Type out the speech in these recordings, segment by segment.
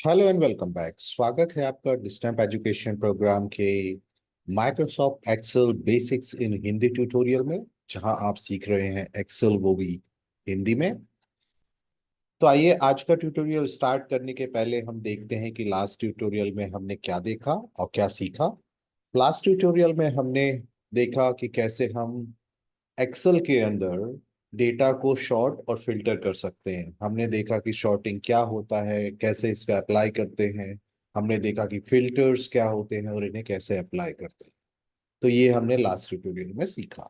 Hello and welcome back. स्वागत है आपका डिस्टेंट एजुकेशन प्रोग्राम के माइक्रोसॉफ्ट एक्सेल बेसिक्स इन हिंदी ट्यूटोरियल में, जहां आप सीख रहे हैं एक्सेल, वो भी हिंदी में। तो आइए आज का ट्यूटोरियल स्टार्ट करने के पहले हम देखते हैं कि लास्ट ट्यूटोरियल में हमने क्या देखा और क्या सीखा। लास्ट ट्यूटोरियल में हमने देखा कि कैसे हम एक्सेल के अंदर डेटा को शॉर्ट और फिल्टर कर सकते हैं। हमने देखा कि शॉर्टिंग क्या होता है, कैसे इसका अप्लाई करते हैं। हमने देखा कि फिल्टर्स क्या होते हैं और इन्हें कैसे अप्लाई करते हैं। तो ये हमने लास्ट ट्यूटोरियल में सीखा।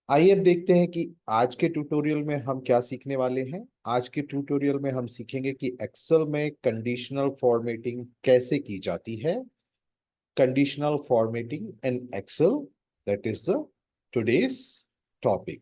आइए अब देखते हैं कि आज के ट्यूटोरियल में हम क्या सीखने वाले हैं। आज के ट्यूटोरियल में हम सीखेंगे कि एक्सेल में कंडीशनल फॉर्मेटिंग कैसे की जाती है। Conditional formatting in Excel, that is the today's topic.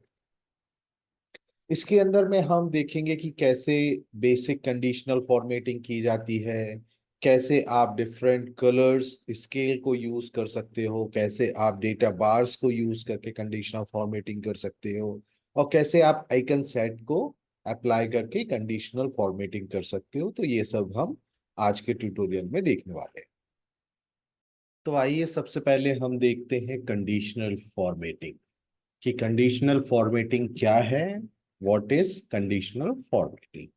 इसके अंदर में हम देखेंगे कि कैसे बेसिक कंडीशनल फॉर्मेटिंग की जाती है, कैसे आप डिफरेंट कलर्स स्केल को यूज कर सकते हो, कैसे आप डेटा बार्स को यूज करके कंडीशनल फॉर्मेटिंग कर सकते हो, और कैसे आप आइकन सेट को अप्लाई करके कंडीशनल फॉर्मेटिंग कर सकते हो। तो ये सब हम आज के ट्यूटोरियल में देखने वाले हैं। तो आइए सबसे पहले हम देखते हैं कंडीशनल फॉर्मेटिंग, कि कंडीशनल फॉर्मेटिंग क्या है। What is conditional formatting?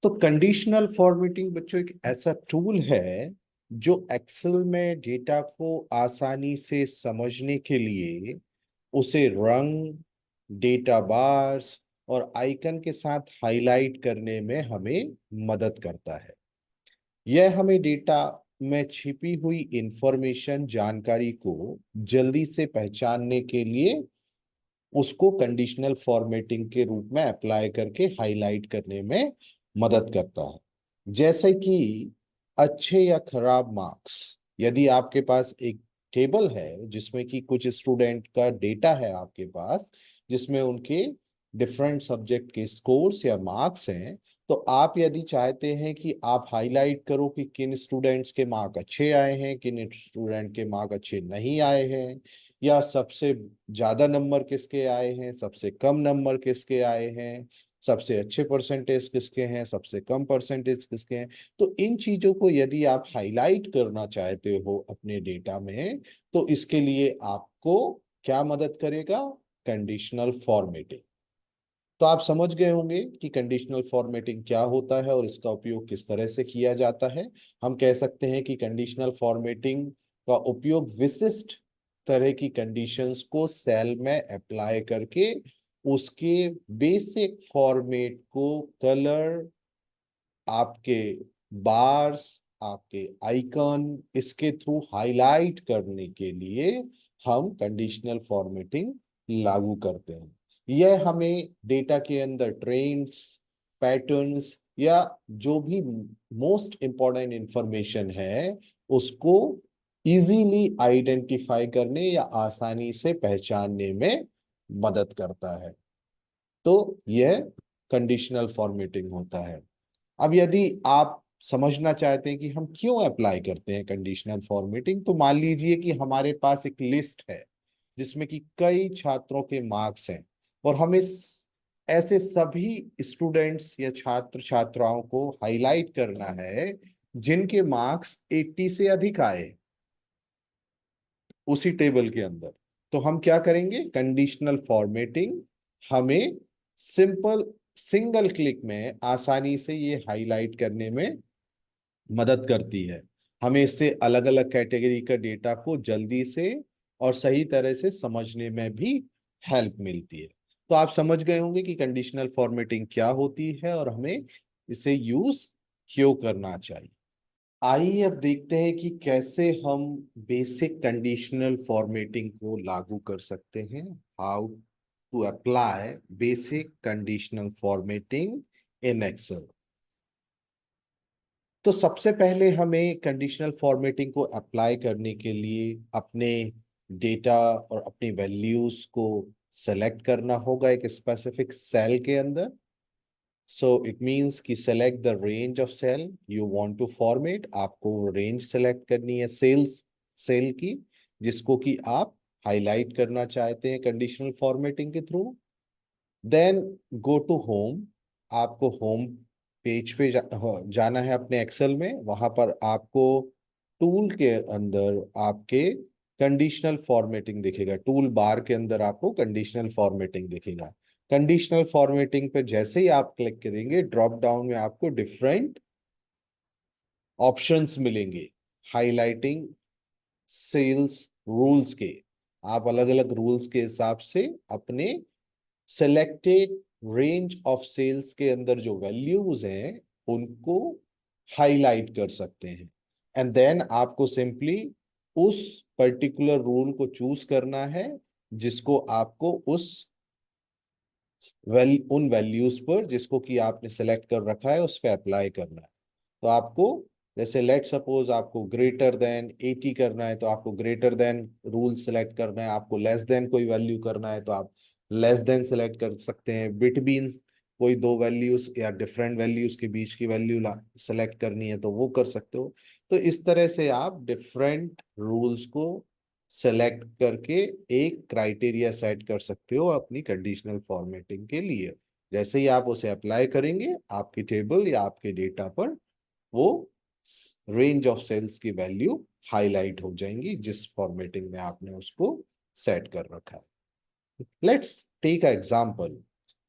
तो कंडीशनल फॉर्मेटिंग बच्चों एक ऐसा टूल है जो एक्सेल में डेटा को आसानी से समझने के लिए उसे रंग, डेटा बार्स और आइकन के साथ हाईलाइट करने में हमें मदद करता है। यह हमें डेटा में छिपी हुई इंफॉर्मेशन, जानकारी को जल्दी से पहचानने के लिए उसको कंडीशनल फॉर्मेटिंग के रूप में अप्लाई करके हाईलाइट करने में मदद करता है। जैसे कि अच्छे या खराब मार्क्स। यदि आपके पास एक टेबल है जिसमें कि कुछ स्टूडेंट का डेटा है आपके पास, जिसमें उनके डिफरेंट सब्जेक्ट के स्कोर्स या मार्क्स हैं, तो आप यदि चाहते हैं कि आप हाईलाइट करो कि किन स्टूडेंट्स के मार्क अच्छे आए हैं, किन स्टूडेंट के मार्क अच्छे नहीं आए हैं, या सबसे ज्यादा नंबर किसके आए हैं, सबसे कम नंबर किसके आए हैं, सबसे अच्छे परसेंटेज किसके हैं, सबसे कम परसेंटेज किसके हैं। तो इन चीजों को यदि आप हाईलाइट करना चाहते हो अपने डेटा में, तो इसके लिए आपको क्या मदद करेगा? Conditional formatting. तो आप समझ गए होंगे कि कंडीशनल फॉर्मेटिंग क्या होता है और इसका उपयोग किस तरह से किया जाता है। हम कह सकते हैं कि कंडीशनल फॉर्मेटिंग का उपयोग विशिष्ट तरह की कंडीशंस को सेल में अप्लाई करके उसके बेसिक फॉर्मेट को कलर, आपके बार्स, आपके आइकन, इसके थ्रू हाईलाइट करने के लिए हम कंडीशनल फॉर्मेटिंग लागू करते हैं। यह हमें डेटा के अंदर ट्रेंड्स, पैटर्न्स या जो भी मोस्ट इंपॉर्टेंट इंफॉर्मेशन है उसको इजीली आइडेंटिफाई करने या आसानी से पहचानने में मदद करता है। तो यह कंडीशनल फॉर्मेटिंग होता है। अब यदि आप समझना चाहते हैं कि हम क्यों अप्लाई करते हैं कंडीशनल फॉर्मेटिंग, तो मान लीजिए कि हमारे पास एक लिस्ट है जिसमें कि कई छात्रों के मार्क्स हैं, और हमें ऐसे सभी स्टूडेंट्स या छात्र छात्राओं को हाईलाइट करना है जिनके मार्क्स 80 से अधिक आए उसी टेबल के अंदर। तो हम क्या करेंगे? कंडीशनल फॉर्मेटिंग हमें सिंपल सिंगल क्लिक में आसानी से ये हाईलाइट करने में मदद करती है। हमें इससे अलग अलग कैटेगरी का डेटा को जल्दी से और सही तरह से समझने में भी हेल्प मिलती है। तो आप समझ गए होंगे कि कंडीशनल फॉर्मेटिंग क्या होती है और हमें इसे यूज क्यों करना चाहिए। आइए अब देखते हैं कि कैसे हम बेसिक कंडीशनल फॉर्मेटिंग को लागू कर सकते हैं। How to apply basic conditional formatting in Excel. तो सबसे पहले हमें कंडीशनल फॉर्मेटिंग को अप्लाई करने के लिए अपने डेटा और अपनी वैल्यूज को सेलेक्ट करना होगा एक स्पेसिफिक सेल के अंदर। सो इट मीन्स कि select the range of cell you want to format. आपको रेंज सेलेक्ट करनी है सेल्स, सेल की, जिसको कि आप हाईलाइट करना चाहते हैं कंडीशनल फॉर्मेटिंग के थ्रू। Then go to home. आपको होम पेज पे जाना है अपने एक्सेल में। वहां पर आपको टूल के अंदर आपके कंडीशनल फॉर्मेटिंग दिखेगा, टूल बार के अंदर आपको कंडीशनल फॉर्मेटिंग दिखेगा। कंडीशनल फॉर्मेटिंग पे जैसे ही आप क्लिक करेंगे, ड्रॉप डाउन में आपको डिफरेंट ऑप्शंस मिलेंगे हाइलाइटिंग सेल्स रूल्स के। आप अलग अलग रूल्स के हिसाब से अपने सेलेक्टेड रेंज ऑफ सेल्स के अंदर जो वैल्यूज हैं उनको हाईलाइट कर सकते हैं। एंड देन आपको सिंपली उस पर्टिकुलर रूल को चूज करना है जिसको आपको उन वैल्यूज पर जिसको कि आपने सेलेक्ट कर रखा है उस पर अप्लाई करना है। तो आपको जैसे लेट सपोज आपको ग्रेटर देन 80 करना है तो आपको ग्रेटर देन रूल सेलेक्ट करना है, आपको लेस देन कोई वैल्यू करना है तो आप लेस देन सेलेक्ट कर सकते हैं। बिटवीन कोई दो वैल्यूज या डिफरेंट वैल्यूज के बीच की वैल्यू सेलेक्ट करनी है तो वो कर सकते हो। तो इस तरह से आप डिफरेंट रूल्स को सेलेक्ट करके एक क्राइटेरिया सेट कर सकते हो अपनी कंडीशनल फॉर्मेटिंग के लिए। जैसे ही आप उसे अप्लाई करेंगे आपकी टेबल या आपके डेटा पर वो रेंज ऑफ सेल्स की वैल्यू हाईलाइट हो जाएंगी जिस फॉर्मेटिंग में आपने उसको सेट कर रखा है। लेट्स टेक अ एग्जांपल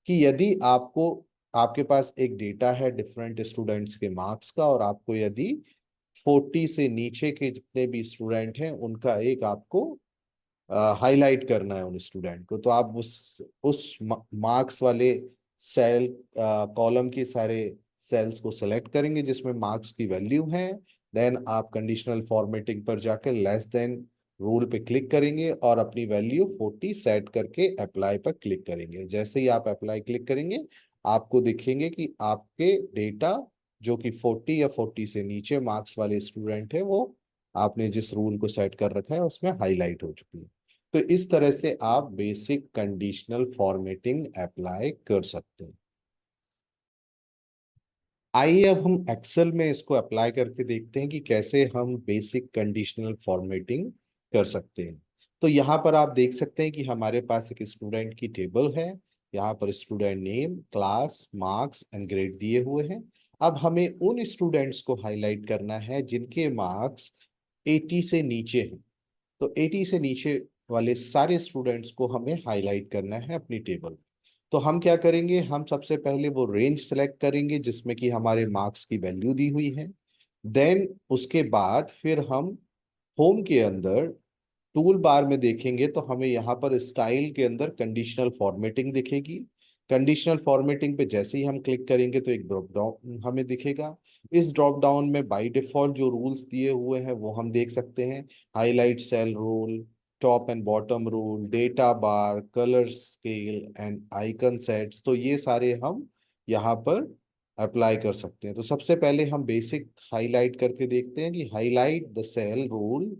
कि यदि आपको आपके पास एक डेटा है डिफरेंट स्टूडेंट्स के मार्क्स का, और आपको यदि 40 से नीचे के जितने भी स्टूडेंट हैं उनका एक आपको हाईलाइट करना है उन स्टूडेंट को। तो आप उस मार्क्स वाले सेल कॉलम के सारे सेल्स को सेलेक्ट करेंगे जिसमें मार्क्स की वैल्यू है। देन आप कंडीशनल फॉर्मेटिंग पर जाकर लेस देन रूल पे क्लिक करेंगे और अपनी वैल्यू 40 सेट करके अप्लाई पर क्लिक करेंगे। जैसे ही आप अप्लाई क्लिक करेंगे आपको दिखेंगे कि आपके डेटा जो कि 40 या 40 से नीचे मार्क्स वाले स्टूडेंट है वो आपने जिस रूल को सेट कर रखा है उसमें हाईलाइट हो चुकी है। तो इस तरह से आप बेसिक कंडीशनल फॉर्मेटिंग अप्लाई कर सकते हैं। आइए अब हम एक्सेल में इसको अप्लाई करके देखते हैं कि कैसे हम बेसिक कंडीशनल फॉर्मेटिंग कर सकते हैं। तो यहाँ पर आप देख सकते हैं कि हमारे पास एक स्टूडेंट की टेबल है। यहाँ पर student name, class, marks and grade दिए हुए हैं। अब हमें उन स्टूडेंट्स को हाईलाइट करना है जिनके मार्क्स 80 से नीचे हैं। तो 80 से नीचे वाले सारे स्टूडेंट्स को हमें हाईलाइट करना है अपनी टेबल। तो हम क्या करेंगे, हम सबसे पहले वो रेंज सेलेक्ट करेंगे जिसमें कि हमारे मार्क्स की वैल्यू दी हुई है। देन उसके बाद फिर हम होम के अंदर टूल बार में देखेंगे तो हमें यहाँ पर स्टाइल के अंदर कंडीशनल फॉर्मेटिंग दिखेगी। कंडीशनल फॉर्मेटिंग पे जैसे ही हम क्लिक करेंगे तो एक ड्रॉप डाउन हमें दिखेगा। इस ड्रॉप डाउन में बाय डिफॉल्ट जो रूल्स दिए हुए हैं वो हम देख सकते हैं। Highlight cell rule, top and bottom rule, data bar, colour scale and icon sets, तो ये सारे हम यहाँ पर अप्लाई कर सकते हैं। तो सबसे पहले हम बेसिक हाईलाइट करके देखते हैं कि हाईलाइट द सेल रूल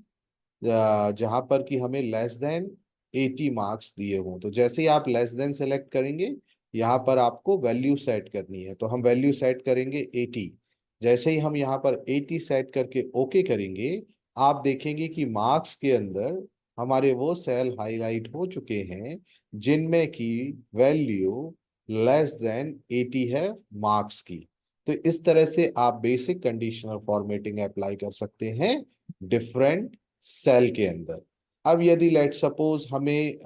जहां पर कि हमें लेस देन 80 मार्क्स दिए हों। तो जैसे ही आप लेस देन सेलेक्ट करेंगे यहाँ पर आपको वैल्यू सेट करनी है, तो हम वैल्यू सेट करेंगे 80। जैसे ही हम यहाँ पर 80 सेट करके ओके करेंगे आप देखेंगे कि मार्क्स के अंदर हमारे वो सेल हाईलाइट हो चुके हैं जिनमें की वैल्यू लेस देन 80 है मार्क्स की। तो इस तरह से आप बेसिक कंडीशनल फॉर्मेटिंग अप्लाई कर सकते हैं डिफरेंट सेल के अंदर। अब यदि लेट सपोज हमें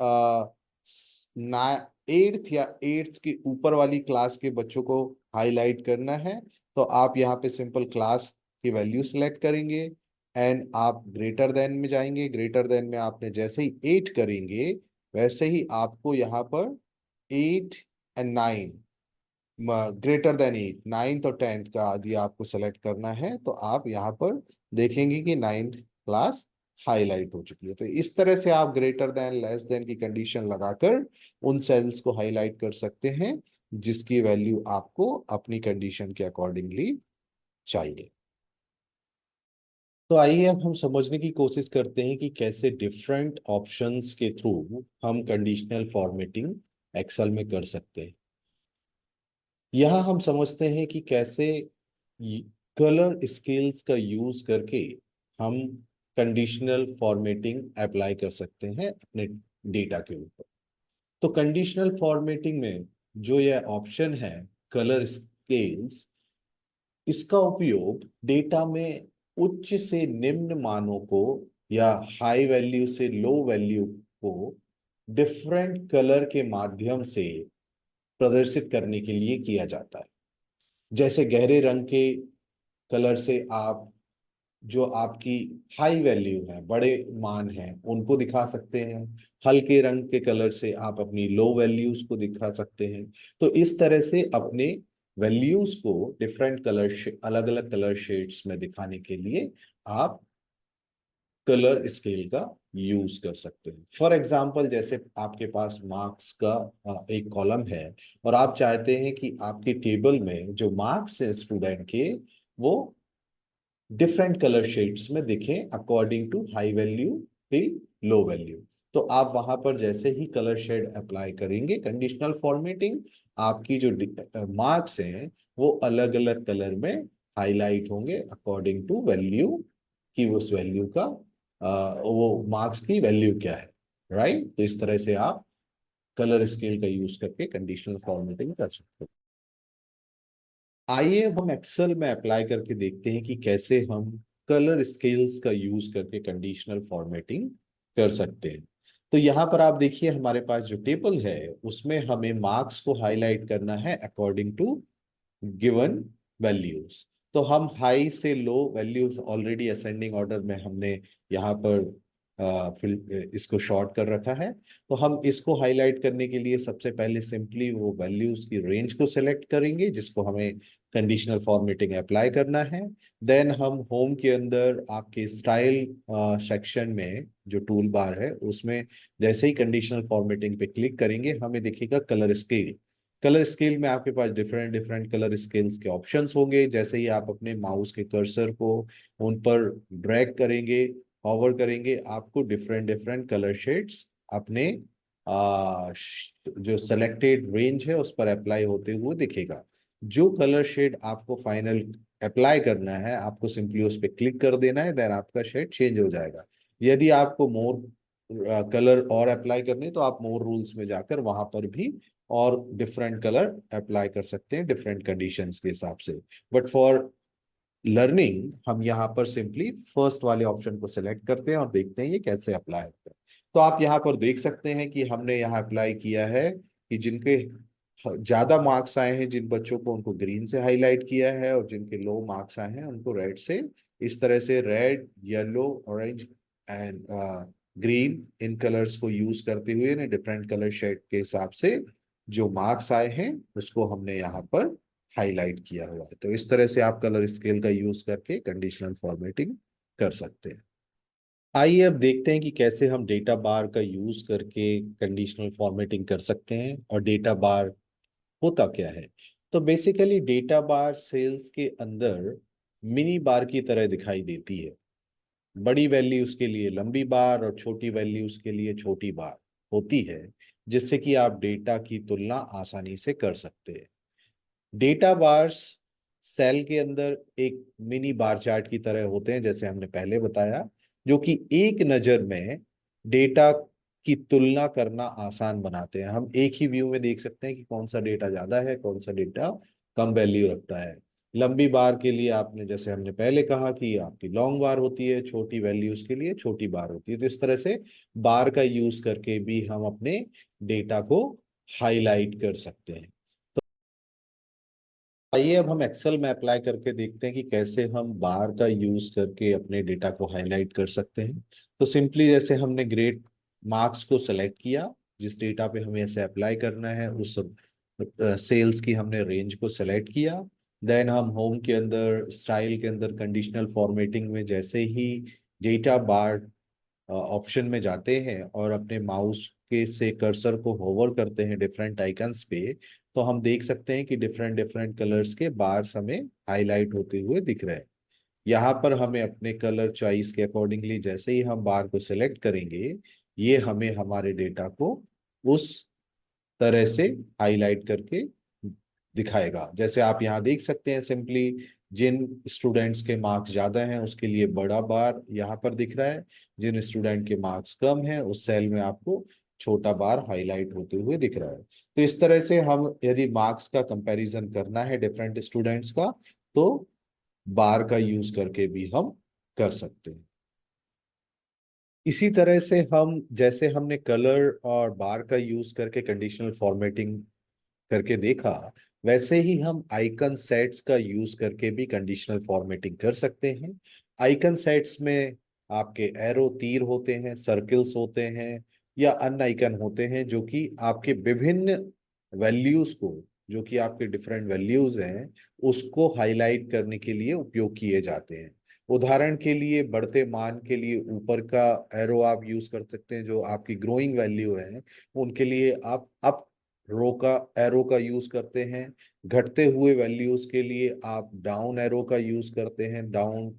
ना 8th या 8th के ऊपर वाली क्लास के बच्चों को हाईलाइट करना है तो आप यहाँ पे सिंपल क्लास की वैल्यू सेलेक्ट करेंगे एंड आप ग्रेटर देन में जाएंगे। ग्रेटर देन में आपने जैसे ही 8 करेंगे वैसे ही आपको यहाँ पर 8 एंड 9, ग्रेटर देन 8, 9th और 10th का आदि आपको सेलेक्ट करना है तो आप यहाँ पर देखेंगे कि 9th क्लास हाईलाइट हो चुकी है। तो इस तरह से आप ग्रेटर देन लेस देन की कंडीशन लगाकर उन सेल्स को हाईलाइट कर सकते हैं जिसकी वैल्यू आपको अपनी कंडीशन के अकॉर्डिंगली चाहिए। तो आइए अब हम समझने की कोशिश करते हैं कि कैसे डिफरेंट ऑप्शंस के थ्रू हम कंडीशनल फॉर्मेटिंग एक्सेल में कर सकते हैं। यहाँ हम समझते हैं कि कैसे कलर स्केल्स का यूज करके हम कंडीशनल फॉर्मेटिंग अप्लाई कर सकते हैं अपने डेटा के ऊपर। तो कंडीशनल फॉर्मेटिंग में जो यह ऑप्शन है कलर स्केल्स, इसका उपयोग डेटा में उच्च से निम्न मानों को या हाई वैल्यू से लो वैल्यू को डिफरेंट कलर के माध्यम से प्रदर्शित करने के लिए किया जाता है। जैसे गहरे रंग के कलर से आप जो आपकी हाई वैल्यू है, बड़े मान हैं, उनको दिखा सकते हैं। हल्के रंग के कलर से आप अपनी लो वैल्यूज को दिखा सकते हैं। तो इस तरह से अपने वैल्यूज को डिफरेंट कलर, अलग अलग कलर शेड्स में दिखाने के लिए आप कलर स्केल का यूज कर सकते हैं। फॉर एग्जाम्पल, जैसे आपके पास मार्क्स का एक कॉलम है और आप चाहते हैं कि आपके टेबल में जो मार्क्स है स्टूडेंट के, वो डिफरेंट कलर शेड्स में दिखें according to high value till low value. तो आप वहां पर जैसे ही कलर शेड अप्लाई करेंगे, कंडीशनल फॉर्मेटिंग, आपकी जो मार्क्स हैं वो अलग अलग कलर में हाईलाइट होंगे अकॉर्डिंग टू वैल्यू, कि उस वैल्यू का वो मार्क्स की वैल्यू क्या है। राइट? तो इस तरह से आप कलर स्केल का यूज करके कंडीशनल फॉर्मेटिंग कर सकते हैं। आइए अब हम एक्सेल में अप्लाई करके देखते हैं कि कैसे हम कलर स्केल्स का यूज करके कंडीशनल फॉर्मेटिंग कर सकते हैं। तो यहाँ पर आप देखिए, हमारे पास जो टेबल है उसमें हमें मार्क्स को हाईलाइट करना है अकॉर्डिंग टू गिवन वैल्यूज। तो हम हाई से लो वैल्यूज ऑलरेडी असेंडिंग ऑर्डर में हमने यहाँ पर फिल इसको शॉर्ट कर रखा है। तो हम इसको हाईलाइट करने के लिए सबसे पहले सिंपली वो वैल्यूज की रेंज को सिलेक्ट करेंगे जिसको हमें कंडीशनल फॉर्मेटिंग अप्लाई करना है। देन हम होम के अंदर आपके स्टाइल सेक्शन में जो टूल बार है उसमें जैसे ही कंडीशनल फॉर्मेटिंग पे क्लिक करेंगे, हमें दिखेगा कलर स्केल। कलर स्केल में आपके पास डिफरेंट डिफरेंट कलर स्केल्स के ऑप्शंस होंगे। जैसे ही आप अपने माउस के कर्सर को उन पर ड्रैग करेंगे, हॉवर करेंगे, आपको डिफरेंट डिफरेंट कलर शेड्स अपने जो सेलेक्टेड रेंज है उस पर अप्लाई होते हुए दिखेगा। जो कलर शेड आपको फाइनल अप्लाई करना है, आपको सिंपली उस पर क्लिक कर देना है, देन आपका शेड चेंज हो जाएगा। यदि आपको मोर कलर और अप्लाई करने, तो आप मोर रूल्स में जाकर वहां पर भी और डिफरेंट कलर अप्लाई कर सकते हैं डिफरेंट कंडीशंस के हिसाब से। बट फॉर लर्निंग हम यहाँ पर सिंपली फर्स्ट वाले ऑप्शन को सिलेक्ट करते हैं और देखते हैं ये कैसे अप्लाई होता है। तो आप यहाँ पर देख सकते हैं कि हमने यहाँ अप्लाई किया है कि जिनके ज्यादा मार्क्स आए हैं जिन बच्चों को, उनको ग्रीन से हाईलाइट किया है, और जिनके लो मार्क्स आए हैं उनको रेड से। इस तरह से red, yellow, orange and green, in colours को यूज करते हुए ने डिफरेंट कलर शेड के हिसाब से जो मार्क्स आए हैं उसको हमने यहाँ पर हाईलाइट किया हुआ है। तो इस तरह से आप कलर स्केल का यूज करके कंडीशनल फॉर्मेटिंग कर सकते हैं। आइए अब देखते हैं कि कैसे हम डेटा बार का यूज करके कंडीशनल फॉर्मेटिंग कर सकते हैं और डेटा बार होता क्या है। तो बेसिकली डेटा बार सेल्स के अंदर मिनी बार की तरह दिखाई देती है। बड़ी वैल्यूज के लिए लंबी बार और छोटी वैल्यूज के लिए छोटी बार होती है, जिससे कि आप डेटा की तुलना आसानी से कर सकते हैं। डेटा बार्स सेल के अंदर एक मिनी बार चार्ट की तरह होते हैं, जैसे हमने पहले बताया, जो कि एक नजर में डेटा की तुलना करना आसान बनाते हैं। हम एक ही व्यू में देख सकते हैं कि कौन सा डेटा ज्यादा है, कौन सा डेटा कम वैल्यू रखता है। लंबी बार के लिए आपने, जैसे हमने पहले कहा, कि आपकी लॉन्ग बार होती है, छोटी वैल्यूज के लिए छोटी बार होती है। तो इस तरह से बार का यूज करके भी हम अपने डेटा को हाईलाइट कर सकते हैं। आइए अब हम एक्सेल में अप्लाई करके देखते हैं कि कैसे हम बार का यूज करके अपने डेटा को हाईलाइट कर सकते हैं। तो सिंपली जैसे हमने ग्रेड मार्क्स को सेलेक्ट किया, जिस डेटा पे हमें ऐसे अप्लाई करना है उस सेल्स की हमने रेंज को सेलेक्ट किया। देन हम होम के अंदर स्टाइल के अंदर कंडीशनल फॉर्मेटिंग में जैसे ही डेटा बार ऑप्शन में जाते हैं और अपने माउस के से कर्सर को होवर करते हैं डिफरेंट आइकन्स पे, तो हम देख सकते हैं कि डिफरेंट डिफरेंट कलर्स के बार्स हमें हाईलाइट होते हुए दिख रहे हैं। यहाँ पर हमें अपने कलर चॉइस के अकॉर्डिंगली जैसे ही हम बार को सिलेक्ट करेंगे, ये हमें हमारे डेटा को उस तरह से हाईलाइट करके दिखाएगा। जैसे आप यहाँ देख सकते हैं, सिंपली जिन स्टूडेंट्स के मार्क्स ज्यादा हैं उसके लिए बड़ा बार यहाँ पर दिख रहा है, जिन स्टूडेंट के मार्क्स कम हैं उस सेल में आपको छोटा बार हाईलाइट होते हुए दिख रहा है। तो इस तरह से हम, यदि मार्क्स का कंपैरिजन करना है डिफरेंट स्टूडेंट्स का, तो बार का यूज करके भी हम कर सकते हैं। इसी तरह से हम, जैसे हमने कलर और बार का यूज करके कंडीशनल फॉर्मेटिंग करके देखा, वैसे ही हम आइकन सेट्स का यूज करके भी कंडीशनल फॉर्मेटिंग कर सकते हैं। आइकन सेट्स में आपके एरो तीर होते हैं, सर्कल्स होते हैं, या अन्य आइकन होते हैं जो कि आपके विभिन्न वैल्यूज को, जो कि आपके डिफरेंट वैल्यूज हैं, उसको हाईलाइट करने के लिए उपयोग किए जाते हैं। उदाहरण के लिए बढ़ते मान के लिए ऊपर का एरो आप यूज कर सकते हैं, जो आपकी ग्रोइंग वैल्यू है उनके लिए आप अप रो का एरो का यूज करते हैं। घटते हुए वैल्यूज के लिए आप डाउन एरो का यूज करते हैं, डाउन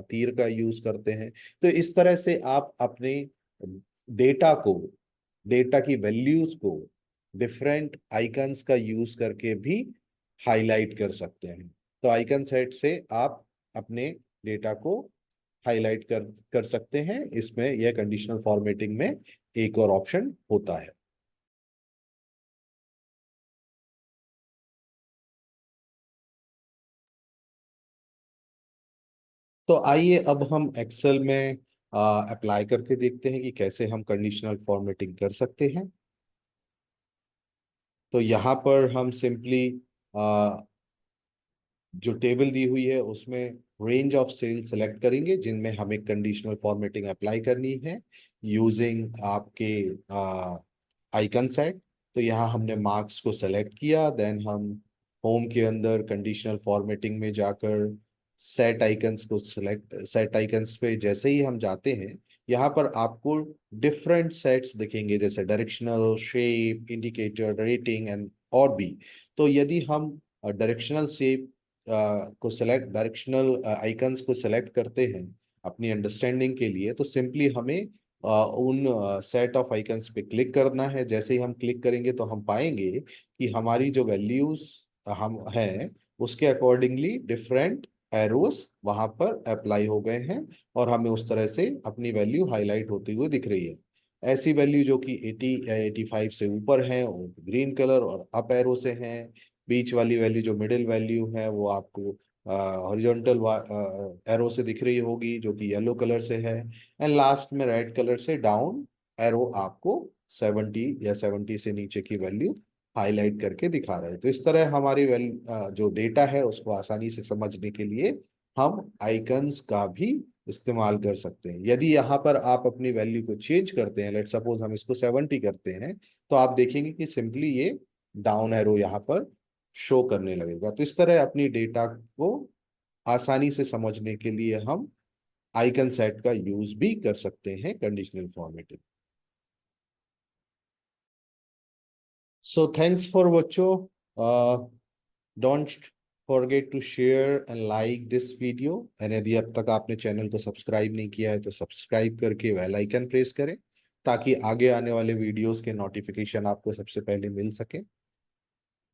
तीर का यूज करते हैं। तो इस तरह से आप अपने डेटा को, डेटा की वैल्यूज को डिफरेंट आइकन्स का यूज करके भी हाईलाइट कर सकते हैं। तो आइकन सेट से आप अपने डेटा को हाईलाइट कर सकते हैं। इसमें यह कंडीशनल फॉर्मेटिंग में एक और ऑप्शन होता है। तो आइए अब हम एक्सेल में अप्लाई करके देखते हैं कि कैसे हम कंडीशनल फॉर्मेटिंग कर सकते हैं। तो यहाँ पर हम सिंपली जो टेबल दी हुई है उसमें रेंज ऑफ सेल सेलेक्ट करेंगे जिनमें हमें कंडीशनल फॉर्मेटिंग अप्लाई करनी है यूजिंग आपके आइकन सेट। तो यहाँ हमने मार्क्स को सेलेक्ट किया, देन हम होम के अंदर कंडीशनल फॉर्मेटिंग में जाकर सेट आइकन्स को सिलेक्ट, सेट आइकन्स पे जैसे ही हम जाते हैं, यहाँ पर आपको डिफरेंट सेट्स दिखेंगे, जैसे directional, shape, indicator, rating and और भी। तो यदि हम डायरेक्शनल शेप को सेलेक्ट, डायरेक्शनल आइकन्स को सेलेक्ट करते हैं अपनी अंडरस्टैंडिंग के लिए, तो सिंपली हमें उन सेट ऑफ आइकन्स पे क्लिक करना है। जैसे ही हम क्लिक करेंगे तो हम पाएंगे कि हमारी जो वैल्यूज हम हैं उसके अकॉर्डिंगली डिफरेंट एरोस वहां पर अप्लाई हो गए हैं, और हमें उस तरह से अपनी वैल्यू हाईलाइट होती हुई दिख रही है। ऐसी वैल्यू जो कि 80 या 85 से ऊपर है वो ग्रीन कलर और अप एरो से हैं। बीच वाली वैल्यू जो मिडिल वैल्यू है वो आपको हॉरिजॉन्टल एरो से दिख रही होगी जो कि येलो कलर से है। एंड लास्ट में रेड कलर से डाउन एरो आपको 70 या 70 से नीचे की वैल्यू हाईलाइट करके दिखा रहा है। तो इस तरह हमारी जो डेटा है उसको आसानी से समझने के लिए हम आइकन्स का भी इस्तेमाल कर सकते हैं। यदि यहाँ पर आप अपनी वैल्यू को चेंज करते हैं, लेट सपोज हम इसको 70 करते हैं, तो आप देखेंगे कि सिंपली ये डाउन एरो यहाँ पर शो करने लगेगा। तो इस तरह अपनी डेटा को आसानी से समझने के लिए हम आइकन सेट का यूज भी कर सकते हैं conditional formatting. So thanks for बच्चों, don't forget to share and like this video. And यदि अब तक आपने चैनल को सब्सक्राइब नहीं किया है तो सब्सक्राइब करके बेल आइकन प्रेस करें ताकि आगे आने वाले वीडियोस के नोटिफिकेशन आपको सबसे पहले मिल सके।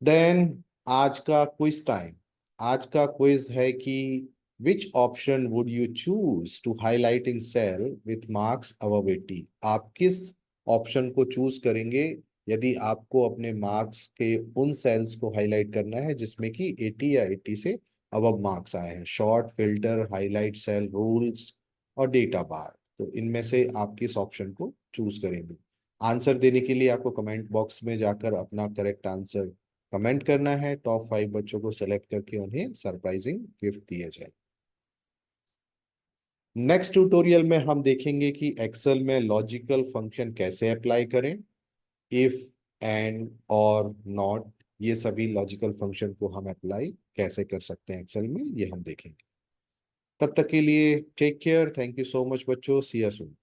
देन आज का क्विज टाइम। आज का क्विज है कि which option would you choose to highlight in cell with marks above 80। आप किस ऑप्शन को चूज करेंगे यदि आपको अपने मार्क्स के उन सेल्स को हाईलाइट करना है जिसमें कि 80 या 80 से अबव मार्क्स आए हैं। Sort, filter, highlight cell, rules और डेटा बार। तो इनमें से आप किस ऑप्शन को चूज करेंगे? आंसर देने के लिए आपको कमेंट बॉक्स में जाकर अपना करेक्ट आंसर कमेंट करना है। टॉप 5 बच्चों को सेलेक्ट करके उन्हें सरप्राइजिंग गिफ्ट दिया जाए। नेक्स्ट ट्यूटोरियल में हम देखेंगे कि एक्सेल में लॉजिकल फंक्शन कैसे अप्लाई करें। इफ, एंड, और, नॉट, ये सभी लॉजिकल फंक्शन को हम अप्लाई कैसे कर सकते हैं एक्सेल में, ये हम देखेंगे। तब तक के लिए take care, thank you so much बच्चों, सी यू सून।